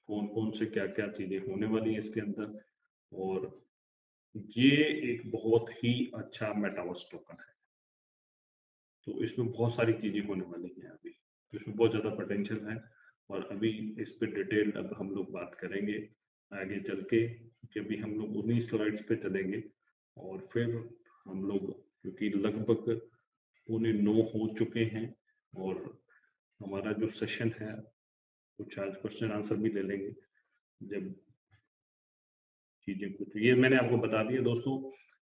कौन कौन से क्या क्या चीजें होने वाली है इसके अंदर। और ये एक बहुत ही अच्छा मेटावर्स टोकन है, तो इसमें बहुत सारी चीजें होने वाली हैं अभी, तो इसमें बहुत ज्यादा पोटेंशियल है। और अभी इस पे डिटेल अब हम लोग बात करेंगे आगे चल के, कि अभी हम लोग उन्हीं स्लाइड्स पे चलेंगे। और फिर हम लोग, क्योंकि लगभग 8:45 हो चुके हैं, और हमारा जो सेशन है कुछ आज क्वेश्चन आंसर भी ले लेंगे जब चीजें कुछ, ये मैंने आपको बता दिया दोस्तों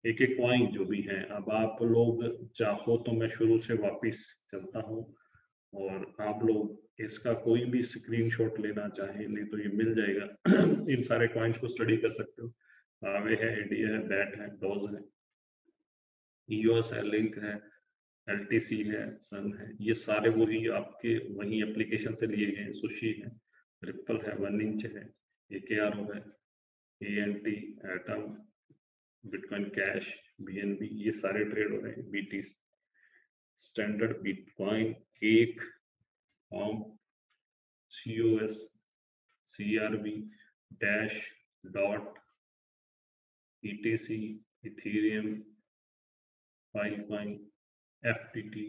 एक एक पॉइंट जो भी है। अब आप लोग चाहो तो मैं शुरू से वापस चलता हूँ, और आप लोग इसका कोई भी स्क्रीनशॉट लेना चाहें, नहीं तो ये मिल जाएगा इन सारे पॉइंट्स को स्टडी कर सकते हो। आवे है, इंडिया है, बैट है, डॉज है, ईओएस है, लिंक है, एलटीसी है, सन है, ये सारे वही आपके वही एप्लीकेशन से लिए गए हैं। सुशी है, रिपल है, 1 इंच है, एकेआरओ है, ANT, Atom, bitcoin cash, BNB, ये सारे ट्रेड हो रहे हैं। BT standard, bitcoin, cake, form, COS, CRB, dash, dot, ETC, Ethereum, Filecoin, FTT,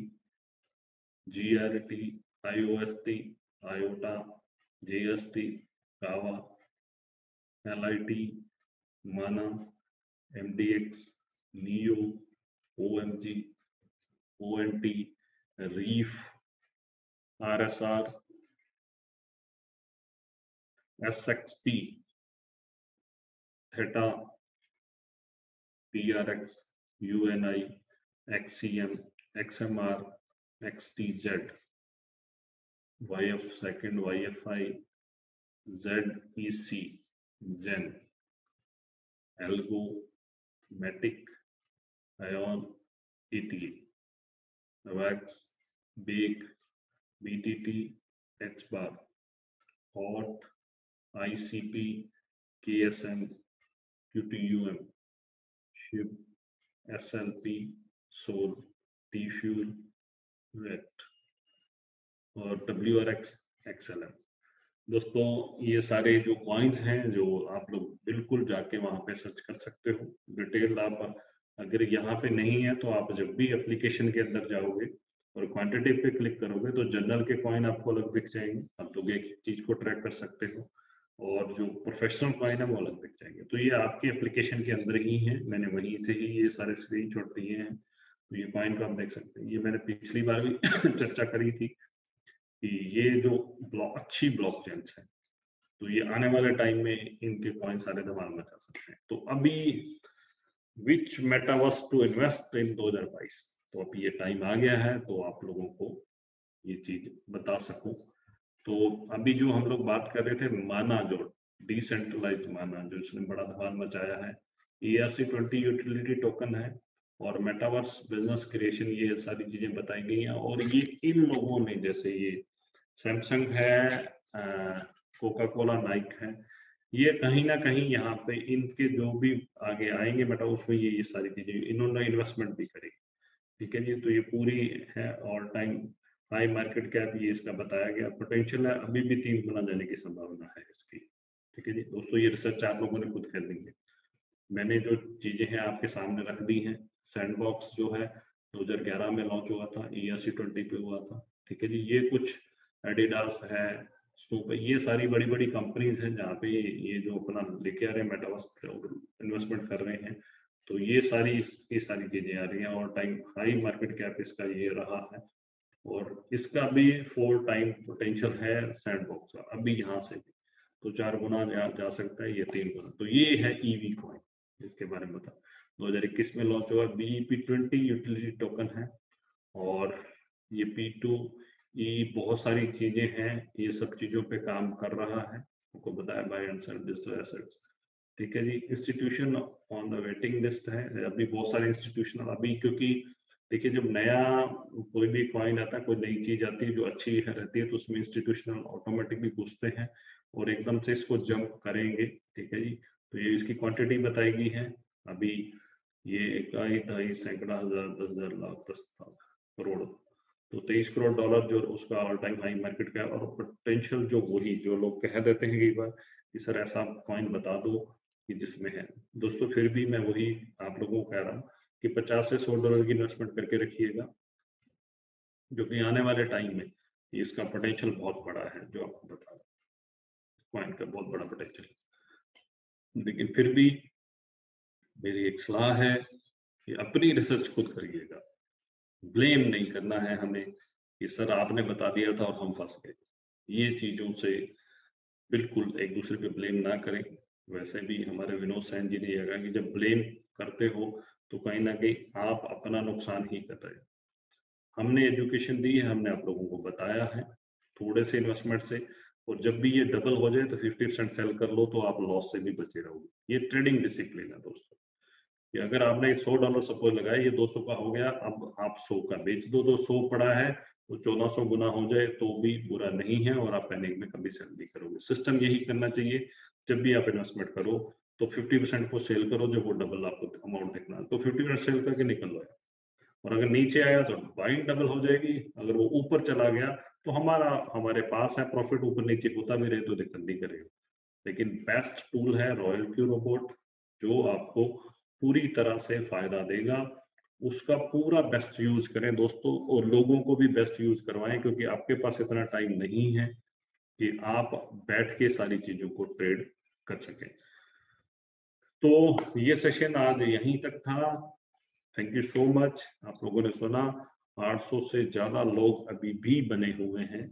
GRT, IOST, IOTA, GST, Kava, LIT, Mana, MDX, Leo, OMG, ONT, Reef, RSR, SXP, Theta, PRX, UNI, XEM, XMR, XTZ, YF second, YFI, ZEC, Zen, Algo, Matic, ION, ET, Wax, Bake, BTT, H bar, hot, ICP, KSM, QTUM, ship, SLP, Sol, T-Fuel, rect और WRX, XLM। दोस्तों ये सारे जो coins हैं जो आप लोग बिल्कुल जाके वहां पे सर्च कर सकते हो डिटेल। आप अगर यहाँ पे नहीं है तो आप जब भी एप्लीकेशन के अंदर जाओगे और क्वांटिटी पे क्लिक करोगे तो जनरल के कॉइन आपको अलग दिख जाएंगे, आप लोग एक चीज को ट्रैक कर सकते हो, और जो प्रोफेशनल कॉइन है वो अलग दिख जाएंगे। तो ये आपकी एप्लीकेशन के अंदर ही है, मैंने वहीं से ही ये सारे स्क्रीनशॉट लिए हैं। तो ये कॉइन को आप देख सकते हैं, ये मैंने पिछली बार भी चर्चा करी थी कि ये जो अच्छी ब्लॉकचेन्स है तो ये आने वाले टाइम में इनके कॉइन सारे धमाल मचा सकते हैं। तो अभी विच मेटावर्स टू इन्वेस्ट इन 2022, तो अभी ये टाइम आ गया है तो आप लोगों को ये चीज बता सकूं। तो अभी जो हम लोग बात कर रहे थे माना, जो डिसेंट्रलाइज्ड माना जो इसने बड़ा धमाल मचाया है, ERC20 यूटिलिटी टोकन है और मेटावर्स बिजनेस क्रिएशन, ये सारी चीजें बताई गई हैं। और ये इन लोगों ने, जैसे ये सैमसंग है, कोका कोला, नाइक है, ये कहीं ना कहीं यहाँ पे इनके जो भी आगे आएंगे मेटावर्स में ये सारी चीजें इन्होंने इन्वेस्टमेंट भी करी। ठीक है जी, तो ये पूरी है all time high market cap, ये इसका बताया गया पोटेंशियल है, अभी भी 3 गुना जाने की संभावना है इसकी। ठीक है जी दोस्तों, ये रिसर्च आप लोगों ने खुद कर लेंगे, मैंने जो चीजें हैं आपके सामने रख दी हैं। सैंडबॉक्स जो है 2011 में लॉन्च हुआ था, ERC20 पे हुआ था। ठीक है जी, ये कुछ एडिडास है, स्नूप, ये सारी बड़ी बड़ी कंपनीज हैं जहाँ पे ये जो अपना लेके आ रहे हैं मेटावर्स इन्वेस्टमेंट कर रहे हैं। तो ये सारी चीजें आ रही हैं और टाइम हाई मार्केट कैप इसका ये रहा है और इसका भी 4 टाइम पोटेंशियल है सैंडबॉक्स का, अभी यहाँ से भी तो 4 गुना जा सकता है, ये 3 गुना। तो ये है EV कॉइन, इसके बारे में बता 2021 में लॉन्च हुआ। BEP20 यूटिलिटी टोकन है और ये P2E बहुत सारी चीजें हैं, ये सब चीजों पे काम कर रहा है, आपको बताया buy and sell digital assets. ठीक है जी, institution on the waiting list है, अभी बहुत सारे इंस्टीट्यूशनल, अभी क्योंकि देखिए जब नया कोई भी कॉइन आता है, कोई नई चीज आती है जो अच्छी है रहती है, तो उसमें इंस्टीट्यूशनल ऑटोमेटिक भी घुसते हैं और एकदम से इसको जंप करेंगे। ठीक है जी, तो ये इसकी क्वांटिटी बताई गई है, अभी ये 1 2 सैकड़ा हजार 10,000 लाख 10 करोड़, तो 23 करोड़ डॉलर जो उसका ऑल टाइम हाई मार्केट का, और पोटेंशियल जो वही जो लोग कह देते हैं कई बार कि सर ऐसा कॉइन बता दो कि जिसमें है। दोस्तों फिर भी मैं वही आप लोगों को कह रहा हूँ कि 50 से 100 डॉलर की इन्वेस्टमेंट करके रखिएगा, जो कि आने वाले टाइम में इसका पोटेंशियल बहुत बड़ा है, जो आपको बता रहा कॉइन का बहुत बड़ा पोटेंशियल। लेकिन फिर भी मेरी एक सलाह है कि अपनी रिसर्च खुद करिएगा, ब्लेम नहीं करना है हमें कि सर आपने बता दिया था और हम फंस गए, ये चीजों से बिल्कुल एक दूसरे पे ब्लेम ना करें। वैसे भी हमारे विनोद सैन जी ने कहा कि जब ब्लेम करते हो तो कहीं ना कहीं आप अपना नुकसान ही कर रहे हैं। हमने एजुकेशन दी है, हमने आप लोगों को बताया है थोड़े से इन्वेस्टमेंट से, और जब भी ये डबल हो जाए तो 50% सेल कर लो तो आप लॉस से भी बचे रहोगे। ये ट्रेडिंग डिसिप्लिन है दोस्तों, कि अगर आपने 100 डॉलर सपोज लगाया, ये 200 का हो गया, अब आप 100 का बेच दो, तो 100 पड़ा है तो 1400 गुना हो जाए तो भी बुरा नहीं है और आप पैनिक में कभी सेल नहीं करोगे। सिस्टम यही करना चाहिए, जब भी आप इन्वेस्टमेंट करो तो 50% को सेल करो, जब वो डबल आपको अमाउंट देखना तो 50% सेल करके निकल लो, और अगर नीचे आया तो बाइंग डबल हो जाएगी, अगर वो ऊपर चला गया तो हमारे पास है प्रॉफिट, ऊपर नीचे होता भी रहे तो दिक्कत नहीं करेगा। लेकिन बेस्ट टूल है रॉयल क्यू रोबोट, जो आपको पूरी तरह से फायदा देगा, उसका पूरा बेस्ट यूज करें दोस्तों, और लोगों को भी बेस्ट यूज करवाएं, क्योंकि आपके पास इतना टाइम नहीं है कि आप बैठ के सारी चीजों को ट्रेड कर सकें। तो ये सेशन आज यहीं तक था, थैंक यू सो मच। आप लोगों ने सुना, 800 से ज्यादा लोग अभी भी बने हुए हैं